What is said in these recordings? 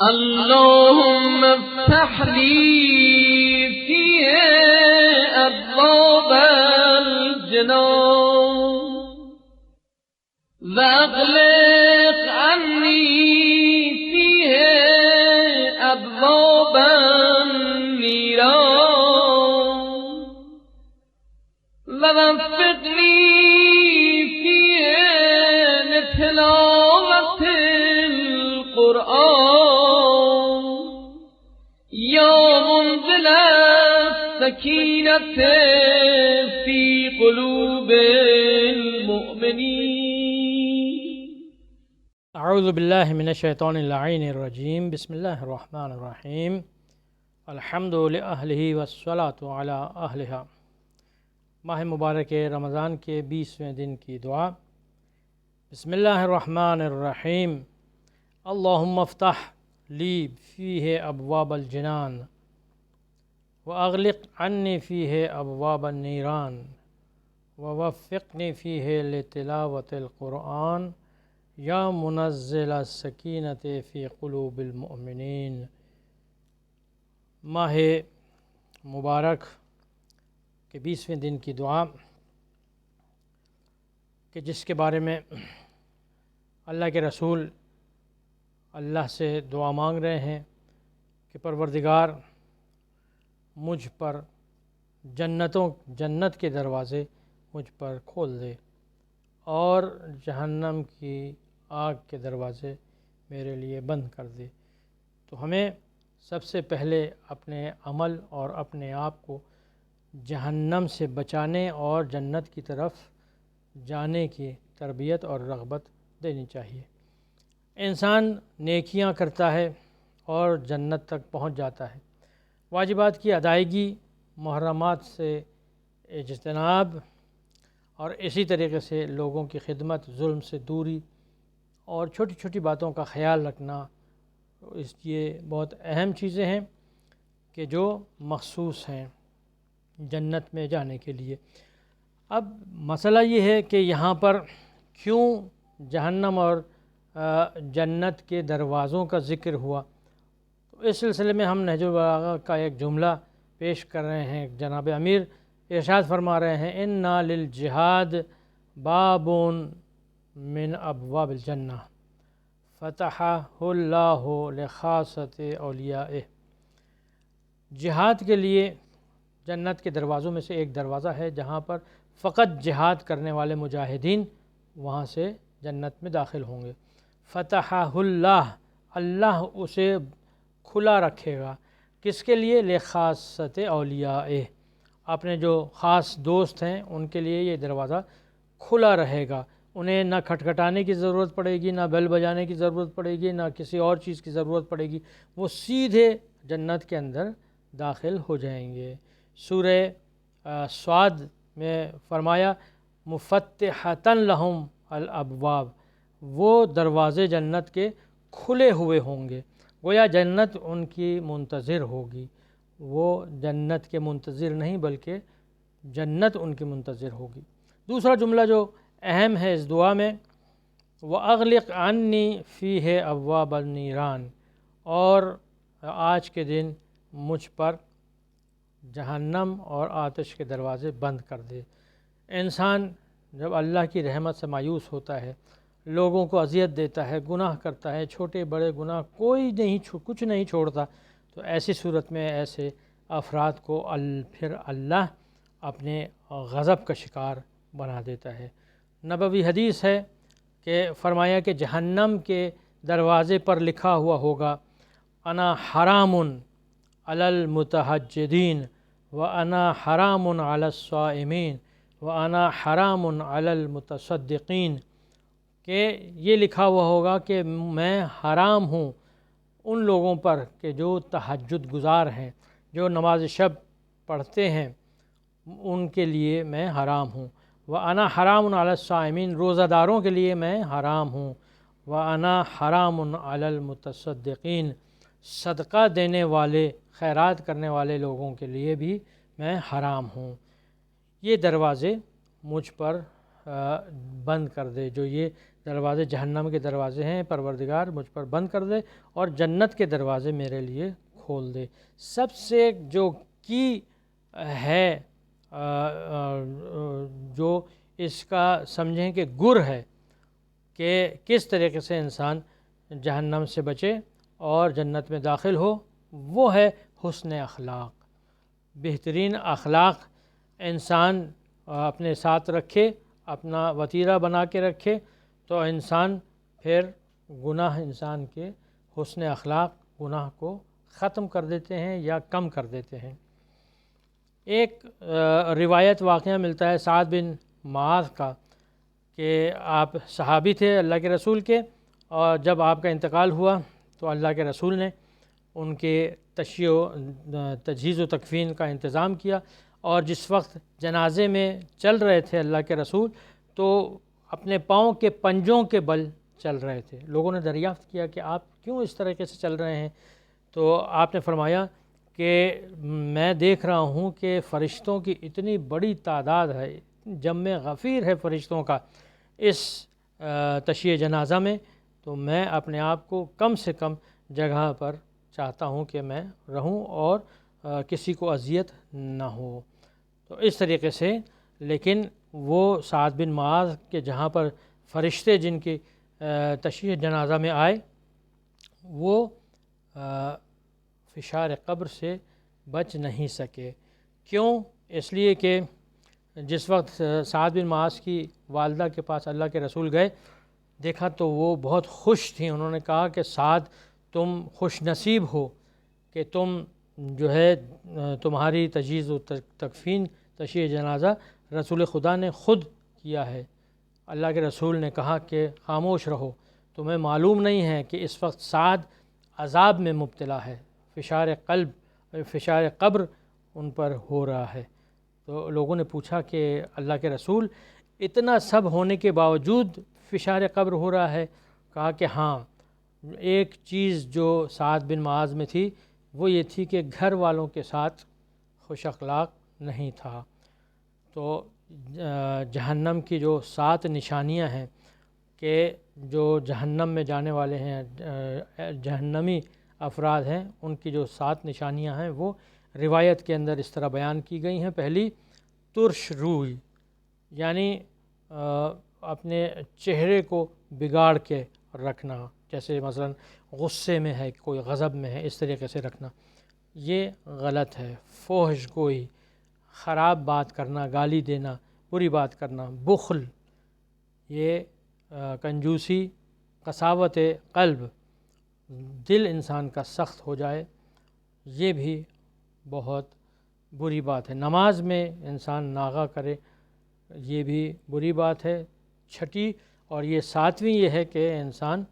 اللهم افتح لي فيه أبواب الجنان واغلق عني فيه أبواب النيران ووفقني فيه لتلاوة القرآن يا منزل السكينة في قلوب المؤمنين. اعوذ باللہ من الشیطان اللعین الرجیم. بسم اللہ الرحمن الرحیم. الحمد لأہلہ والصلاة علی اہلہا. ماہ مبارک رمضان کے 20ویں دن کی دعا. بسم اللہ الرحمن الرحیم. اللہم افتح لی فیہ ابواب الجنان واغلق عنی فیہ ابواب النیران ووفقنی فیہ لتلاوت القرآن یا منزل السکینۃ فی قلوب المؤمنین. ماہ مبارک کے 20ویں دن کی دعا کہ جس کے بارے میں اللہ کے رسول اللہ سے دعا مانگ رہے ہیں کہ پروردگار مجھ پر جنت کے دروازے مجھ پر کھول دے اور جہنم کی آگ کے دروازے میرے لیے بند کر دے. تو ہمیں سب سے پہلے اپنے عمل اور اپنے آپ کو جہنم سے بچانے اور جنت کی طرف جانے کی تربیت اور رغبت دینی چاہیے. انسان نیکیاں کرتا ہے اور جنت تک پہنچ جاتا ہے. واجبات کی ادائیگی، محرمات سے اجتناب اور اسی طریقے سے لوگوں کی خدمت، ظلم سے دوری اور چھوٹی چھوٹی باتوں کا خیال رکھنا، یہ بہت اہم چیزیں ہیں کہ جو مخصوص ہیں جنت میں جانے کے لیے. اب مسئلہ یہ ہے کہ یہاں پر کیوں جہنم اور جنت کے دروازوں کا ذکر ہوا. تو اس سلسلے میں ہم نہج البلاغہ کا ایک جملہ پیش کر رہے ہیں. جناب امیر ارشاد فرما رہے ہیں اِنَّ لِلْجِہَادِ بَابٌ مِّنْ أَبْوَابِ الْجَنَّةِ فَتَحَهُ اللَّهُ لِخَاصَّةِ أَوْلِيَائِهِ. جہاد کے لیے جنت کے دروازوں میں سے ایک دروازہ ہے جہاں پر فقط جہاد کرنے والے مجاہدین وہاں سے جنت میں داخل ہوں گے. فتحہ اللہ، اللہ اسے کھلا رکھے گا. کس کے لیے؟ لخاصۃ اولیائہ، اپنے جو خاص دوست ہیں ان کے لیے یہ دروازہ کھلا رہے گا. انہیں نہ کھٹکھٹانے کی ضرورت پڑے گی، نہ بیل بجانے کی ضرورت پڑے گی، نہ کسی اور چیز کی ضرورت پڑے گی. وہ سیدھے جنت کے اندر داخل ہو جائیں گے. سورہ صاد میں فرمایا مفتحۃ لہم الابواب، وہ دروازے جنت کے کھلے ہوئے ہوں گے. گویا جنت ان کی منتظر ہوگی. وہ جنت کے منتظر نہیں بلکہ جنت ان کی منتظر ہوگی. دوسرا جملہ جو اہم ہے اس دعا میں وَأَغْلِقْ عَنِّي فِيهِ أَبْوَابَ النِّيرَانِ، اور آج کے دن مجھ پر جہنم اور آتش کے دروازے بند کر دے. انسان جب اللہ کی رحمت سے مایوس ہوتا ہے، لوگوں کو اذیت دیتا ہے، گناہ کرتا ہے، چھوٹے بڑے گناہ کچھ نہیں چھوڑتا، تو ایسی صورت میں ایسے افراد کو پھر اللہ اپنے غضب کا شکار بنا دیتا ہے. نبوی حدیث ہے کہ فرمایا کہ جہنم کے دروازے پر لکھا ہوا ہوگا انا حرام علی المتہجدین وانا حرام علی الصائمین وانا حرام علی المتصدقین، کہ یہ لکھا ہوا ہوگا کہ میں حرام ہوں ان لوگوں پر کہ جو تہجد گزار ہیں، جو نماز شب پڑھتے ہیں، ان کے لیے میں حرام ہوں. وَأَنَا حَرَامٌ عَلَى الصَّائِمِينَ، روزہ داروں کے لیے میں حرام ہوں. وَأَنَا حَرَامٌ عَلَى الْمُتَصَدِّقِينَ، صدقہ دینے والے، خیرات کرنے والے لوگوں کے لیے بھی میں حرام ہوں. یہ دروازے مجھ پر بند کر دے جو یہ دروازے جہنم کے دروازے ہیں پروردگار مجھ پر بند کر دے اور جنت کے دروازے میرے لیے کھول دے۔ سب سے جو کی ہے جو اس کا سمجھیں کہ گر ہے کہ کس طریقے سے انسان جہنم سے بچے اور جنت میں داخل ہو، وہ ہے حسن اخلاق۔ بہترین اخلاق انسان اپنے ساتھ رکھے، اپنا وتیرہ بنا کے رکھے، تو انسان پھر گناہ انسان کے حسن اخلاق گناہ کو ختم کر دیتے ہیں یا کم کر دیتے ہیں۔ ایک روایت واقعہ ملتا ہے سعد بن معاذ کا کہ آپ صحابی تھے اللہ کے رسول کے، اور جب آپ کا انتقال ہوا تو اللہ کے رسول نے ان کے تجہیز و تکفین کا انتظام کیا، اور جس وقت جنازے میں چل رہے تھے اللہ کے رسول تو اپنے پاؤں کے پنجوں کے بل چل رہے تھے۔ لوگوں نے دریافت کیا کہ آپ کیوں اس طریقے سے چل رہے ہیں؟ تو آپ نے فرمایا کہ میں دیکھ رہا ہوں کہ فرشتوں کی اتنی بڑی تعداد ہے، جم غفیر ہے فرشتوں کا اس تشییع جنازہ میں، تو میں اپنے آپ کو کم سے کم جگہ پر چاہتا ہوں کہ میں رہوں اور کسی کو اذیت نہ ہو۔ تو اس طریقے سے، لیکن وہ سعد بن معاذ کے جہاں پر فرشتے جن کی تشییع جنازہ میں آئے، وہ فشار قبر سے بچ نہیں سکے۔ کیوں؟ اس لیے کہ جس وقت سعد بن معاذ کی والدہ کے پاس اللہ کے رسول گئے، دیکھا تو وہ بہت خوش تھیں۔ انہوں نے کہا کہ سعد تم خوش نصیب ہو کہ تم جو ہے تمہاری تجہیز و تکفین تشییع جنازہ رسول خدا نے خود کیا ہے۔ اللہ کے رسول نے کہا کہ خاموش رہو، تمہیں معلوم نہیں ہے کہ اس وقت سعد عذاب میں مبتلا ہے، فشار قلب فشار قبر ان پر ہو رہا ہے۔ تو لوگوں نے پوچھا کہ اللہ کے رسول اتنا سب ہونے کے باوجود فشار قبر ہو رہا ہے؟ کہا کہ ہاں، ایک چیز جو سعد بن معاذ میں تھی وہ یہ تھی کہ گھر والوں کے ساتھ خوش اخلاق نہیں تھا۔ تو جہنم کی جو 7 نشانیاں ہیں کہ جو جہنم میں جانے والے ہیں، جہنمی افراد ہیں، ان کی جو 7 نشانیاں ہیں وہ روایت کے اندر اس طرح بیان کی گئی ہیں۔ پہلی، ترش روئی، یعنی اپنے چہرے کو بگاڑ کے رکھنا، جیسے مثلا غصے میں ہے، کوئی غضب میں ہے، اس طریقے سے رکھنا، یہ غلط ہے۔ فحش گوئی، خراب بات کرنا، گالی دینا، بری بات کرنا۔ بخل، یہ کنجوسی، قساوت قلب، دل انسان کا سخت ہو جائے، یہ بھی بہت بری بات ہے۔ نماز میں انسان ناغہ کرے، یہ بھی بری بات ہے۔ چھٹی اور یہ 7ویں یہ ہے کہ انسان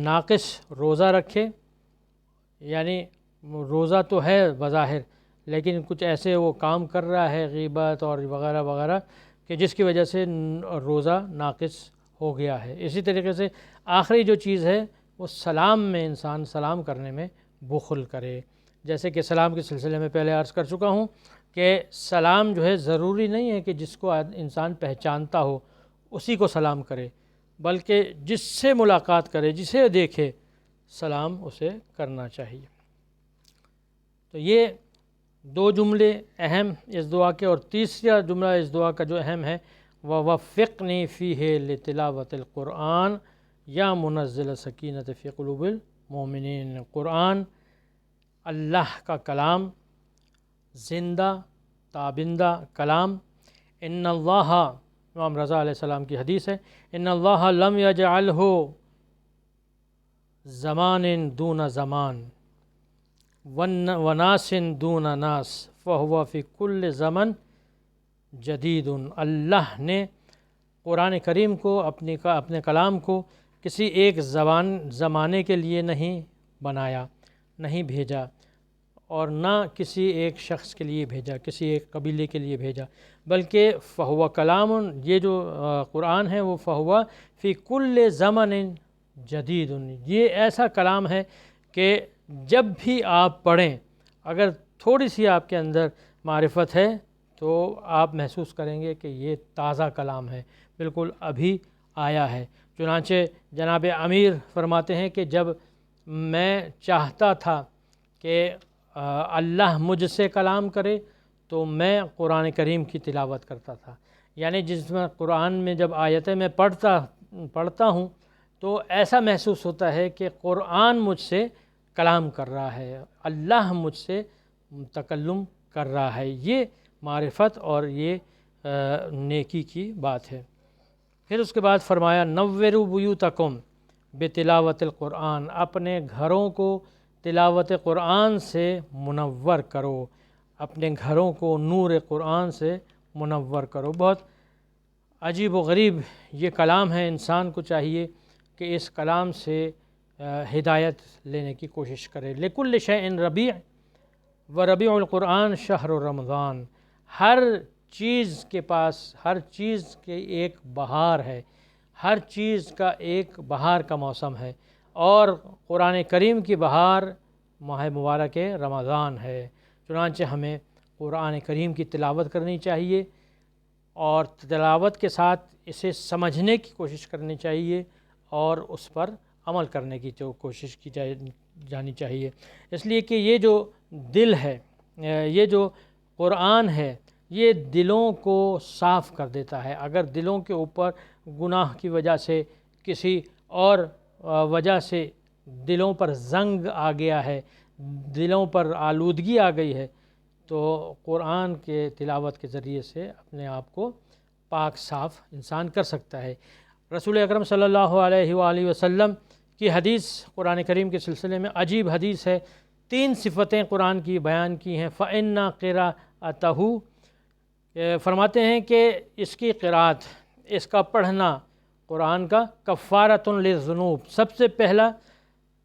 ناقص روزہ رکھے، یعنی روزہ تو ہے بظاہر لیکن کچھ ایسے وہ کام کر رہا ہے غیبت اور وغیرہ وغیرہ کہ جس کی وجہ سے روزہ ناقص ہو گیا ہے۔ اسی طریقے سے آخری جو چیز ہے وہ سلام میں انسان سلام کرنے میں بخل کرے۔ جیسے کہ سلام کے سلسلے میں پہلے عرض کر چکا ہوں کہ سلام جو ہے ضروری نہیں ہے کہ جس کو انسان پہچانتا ہو اسی کو سلام کرے، بلکہ جس سے ملاقات کرے، جسے دیکھے، سلام اسے کرنا چاہیے۔ تو یہ 2 جملے اہم اس دعا کے، اور تیسرا جملہ اس دعا کا جو اہم ہے وَوَفِّقْنِي فِيهِ لِتِلَاوَةِ الْقُرْآنِ یا منزل سکینت فی قلوب المؤمنین۔ قرآن اللہ کا کلام، زندہ تابندہ کلام۔ ان اللہ، امام رضا علیہ السلام کی حدیث ہے، ان اللہ لم یجعلہ زمان دون زمان وناس دون ناس فہو فی کل زمن جدید۔ اللہ نے قرآن کریم کو، اپنے کلام کو کسی ایک زمانے کے لیے نہیں بنایا، نہیں بھیجا، اور نہ کسی ایک شخص کے لیے بھیجا، کسی ایک قبیلے کے لیے بھیجا، بلکہ فہو کلام، یہ جو قرآن ہے وہ فہو فی کل زمن جدید، یہ ایسا کلام ہے کہ جب بھی آپ پڑھیں، اگر تھوڑی سی آپ کے اندر معرفت ہے تو آپ محسوس کریں گے کہ یہ تازہ کلام ہے، بالکل ابھی آیا ہے۔ چنانچہ جناب امیر فرماتے ہیں کہ جب میں چاہتا تھا کہ اللہ مجھ سے کلام کرے تو میں قرآن کریم کی تلاوت کرتا تھا، یعنی جس میں قرآن میں جب آیتیں میں پڑھتا ہوں تو ایسا محسوس ہوتا ہے کہ قرآن مجھ سے کلام کر رہا ہے، اللہ مجھ سے تکلم کر رہا ہے۔ یہ معرفت اور یہ نیکی کی بات ہے۔ پھر اس کے بعد فرمایا نوّروا بیوتکم بتلاوت القرآن، اپنے گھروں کو تلاوت قرآن سے منور کرو، اپنے گھروں کو نور قرآن سے منور کرو۔ بہت عجیب و غریب یہ کلام ہے، انسان کو چاہیے کہ اس کلام سے ہدایت لینے کی کوشش کرے۔ لکل شیء ربیع وربیع القرآن شہر رمضان، ہر چیز کے پاس، ہر چیز کے ایک بہار ہے، ہر چیز کا ایک بہار کا موسم ہے، اور قرآن کریم کی بہار ماہ مبارک رمضان ہے۔ چنانچہ ہمیں قرآن کریم کی تلاوت کرنی چاہیے، اور تلاوت کے ساتھ اسے سمجھنے کی کوشش کرنی چاہیے، اور اس پر عمل کرنے کی کوشش کی جانی چاہیے۔ اس لیے کہ یہ جو دل ہے، یہ جو قرآن ہے، یہ دلوں کو صاف کر دیتا ہے۔ اگر دلوں کے اوپر گناہ کی وجہ سے، کسی اور وجہ سے دلوں پر زنگ آ گیا ہے، دلوں پر آلودگی آ گئی ہے، تو قرآن کے تلاوت کے ذریعے سے اپنے آپ کو پاک صاف انسان کر سکتا ہے۔ رسول اکرم صلی اللہ علیہ وآلہ وسلم کی حدیث قرآن کریم کے سلسلے میں عجیب حدیث ہے۔ 3 صفتیں قرآن کی بیان کی ہیں۔ فَإِنَّ قِرَأَتَهُ، فرماتے ہیں کہ اس کی قرأت، اس کا پڑھنا قرآن کا کفارۃ للذنوب، سب سے پہلا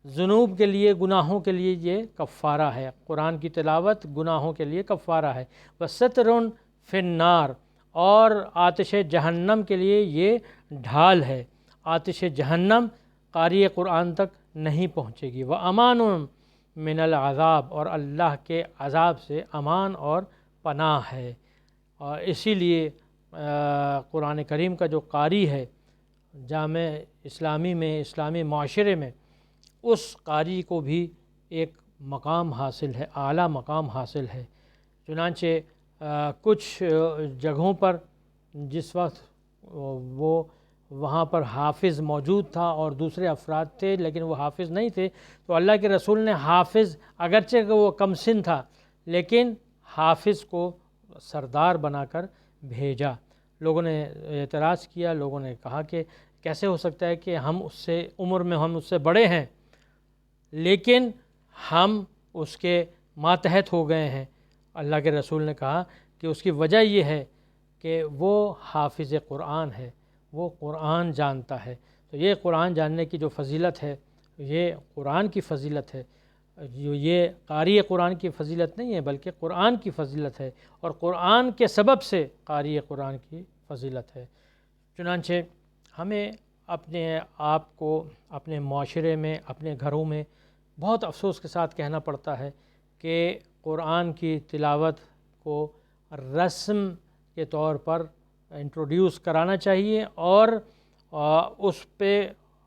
ذنوب کے لیے، گناہوں کے لیے یہ کفارہ ہے۔ قرآن کی تلاوت گناہوں کے لیے کفارہ ہے۔ وَسَتْرٌ فِي النَّارِ، اور آتش جہنم کے لیے یہ ڈھال ہے، آتش جہنم قاری قرآن تک نہیں پہنچے گی۔ وَأَمَانٌ مِّنَ الْعَذَابِ، اور اللہ کے عذاب سے امان اور پناہ ہے۔ اور اسی لیے قرآن کریم کا جو قاری ہے جامع اسلامی میں، اسلامی معاشرے میں، اس قاری کو بھی ایک مقام حاصل ہے، اعلیٰ مقام حاصل ہے۔ چنانچہ کچھ جگہوں پر جس وقت وہ وہاں پر حافظ موجود تھا اور دوسرے افراد تھے لیکن وہ حافظ نہیں تھے، تو اللہ کے رسول نے حافظ، اگرچہ کہ وہ کم سن تھا لیکن حافظ کو سردار بنا کر بھیجا۔ لوگوں نے اعتراض کیا، لوگوں نے کہا کہ کیسے ہو سکتا ہے کہ ہم اس سے عمر میں ہم اس سے بڑے ہیں لیکن ہم اس کے ماتحت ہو گئے ہیں۔ اللہ کے رسول نے کہا کہ اس کی وجہ یہ ہے کہ وہ حافظ قرآن ہے، وہ قرآن جانتا ہے۔ تو یہ قرآن جاننے کی جو فضیلت ہے، یہ قرآن کی فضیلت ہے، یہ قاری قرآن کی فضیلت نہیں ہے بلکہ قرآن کی فضیلت ہے، اور قرآن کے سبب سے قاری قرآن کی فضیلت ہے۔ چنانچہ ہمیں اپنے آپ کو اپنے معاشرے میں، اپنے گھروں میں بہت افسوس کے ساتھ کہنا پڑتا ہے کہ قرآن کی تلاوت کو رسم کے طور پر انٹروڈیوس کرانا چاہیے، اور اس پہ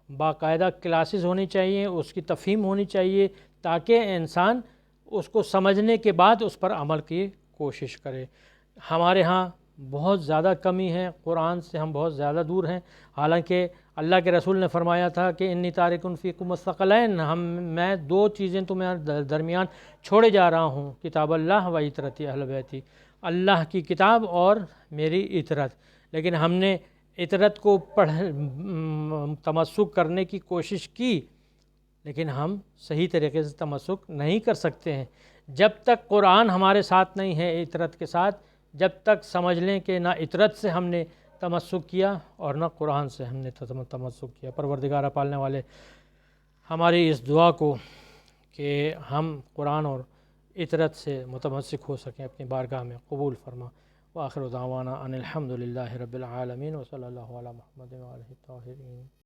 باقاعدہ کلاسز ہونی چاہیے، اس کی تفہیم ہونی چاہیے تاکہ انسان اس کو سمجھنے کے بعد اس پر عمل کی کوشش کرے۔ ہمارے ہاں بہت زیادہ کمی ہے، قرآن سے ہم بہت زیادہ دور ہیں، حالانکہ اللہ کے رسول نے فرمایا تھا کہ انی تارک فیکم الثقلین، میں 2 چیزیں تمہارے درمیان چھوڑے جا رہا ہوں، کتاب اللہ و عطرتی اہل بیتی، اللہ کی کتاب اور میری عطرت۔ لیکن ہم نے عطرت کو تمسک کرنے کی کوشش کی لیکن ہم صحیح طریقے سے تمسک نہیں کر سکتے ہیں۔ جب تک قرآن ہمارے ساتھ نہیں ہے عطرت کے ساتھ، جب تک سمجھ لیں کہ نہ عطرت سے ہم نے تمسک کیا اور نہ قرآن سے ہم نے تمسک کیا۔ پروردگار پالنے والے ہماری اس دعا کو کہ ہم قرآن اور عطرت سے متمسک ہو سکیں اپنی بارگاہ میں قبول فرما۔ وآخر دعوانا ان الحمد للہ رب العالمین، وصلی اللہ علی محمد وآلہ الطاہرین۔